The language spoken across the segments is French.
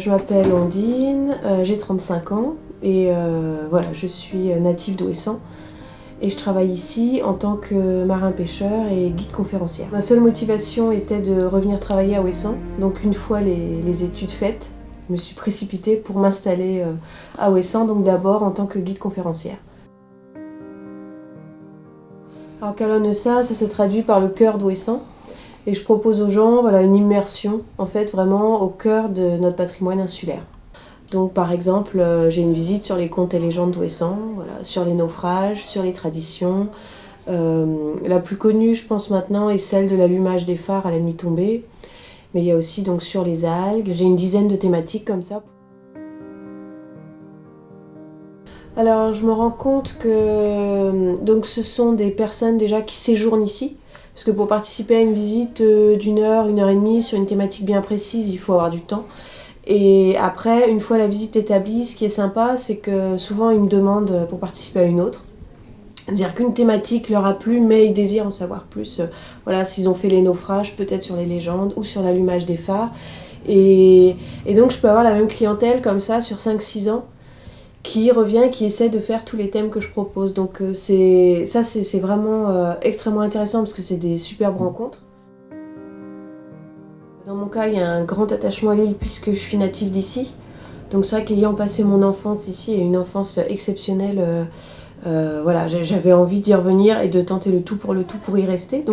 Je m'appelle Ondine, j'ai 35 ans et voilà, je suis native d'Ouessant et je travaille ici en tant que marin-pêcheur et guide conférencière. Ma seule motivation était de revenir travailler à Ouessant, donc une fois les études faites, je me suis précipitée pour m'installer à Ouessant, donc d'abord en tant que guide conférencière. Alors Kalonessa, ça se traduit par le cœur d'Ouessant. Et je propose aux gens une immersion, en fait, vraiment au cœur de notre patrimoine insulaire. Donc par exemple, j'ai une visite sur les contes et légendes d'Ouessant, sur les naufrages, sur les traditions. La plus connue, je pense maintenant, est celle de l'allumage des phares à la nuit tombée. Mais il y a aussi donc sur les algues. J'ai une dizaine de thématiques comme ça. Alors je me rends compte que donc, ce sont des personnes déjà qui séjournent ici. Parce que pour participer à une visite d'une heure, 1 heure et demie sur une thématique bien précise, il faut avoir du temps. Et après, une fois la visite établie, ce qui est sympa, c'est que souvent ils me demandent pour participer à une autre. C'est-à-dire qu'une thématique leur a plu, mais ils désirent en savoir plus. Voilà, s'ils ont fait les naufrages, peut-être sur les légendes ou sur l'allumage des phares. Et donc je peux avoir la même clientèle comme ça sur 5-6 ans qui revient, qui essaie de faire tous les thèmes que je propose. Donc c'est vraiment extrêmement intéressant parce que c'est des superbes rencontres. Dans mon cas, il y a un grand attachement à l'île puisque je suis native d'ici. Donc c'est vrai qu'ayant passé mon enfance ici et une enfance exceptionnelle, voilà, j'avais envie d'y revenir et de tenter le tout pour y rester,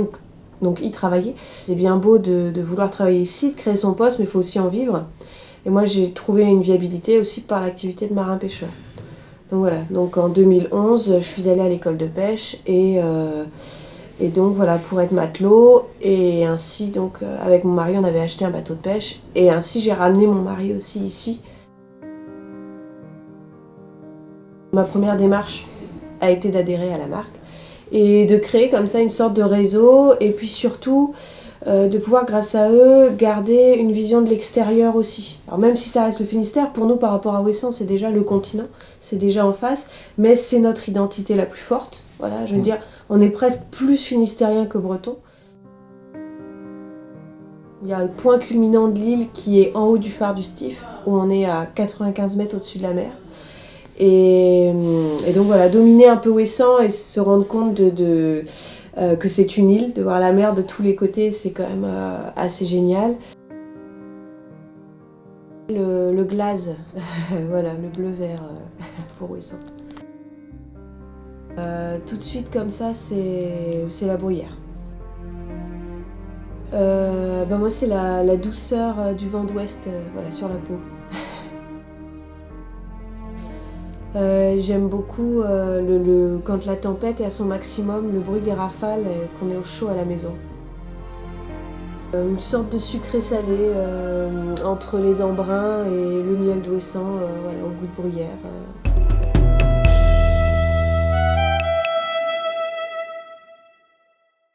donc y travailler. C'est bien beau de vouloir travailler ici, de créer son poste, mais il faut aussi en vivre. Et moi, j'ai trouvé une viabilité aussi par l'activité de marin-pêcheur. Donc voilà, donc en 2011, je suis allée à l'école de pêche et donc voilà, pour être matelot. Et ainsi, donc avec mon mari, on avait acheté un bateau de pêche. Et ainsi, j'ai ramené mon mari aussi ici. Ma première démarche a été d'adhérer à la marque et de créer comme ça une sorte de réseau. Et puis surtout, de pouvoir, grâce à eux, garder une vision de l'extérieur aussi. Alors même si ça reste le Finistère, pour nous, par rapport à Ouessant, c'est déjà le continent, c'est déjà en face, mais c'est notre identité la plus forte. Voilà, je veux dire, on est presque plus finistérien que breton. Il y a le point culminant de l'île qui est en haut du phare du Stif, où on est à 95 mètres au-dessus de la mer. Et donc voilà, dominer un peu Ouessant et se rendre compte que c'est une île, de voir la mer de tous les côtés, c'est quand même assez génial. Le glaze, voilà, le bleu-vert pour Ouessant. Tout de suite comme ça, c'est la bruyère. Moi c'est la douceur du vent d'ouest voilà, sur la peau. J'aime beaucoup quand la tempête est à son maximum, le bruit des rafales et qu'on est au chaud à la maison. Une sorte de sucré salé entre les embruns et le miel d'Ouessant, voilà, au goût de bruyère.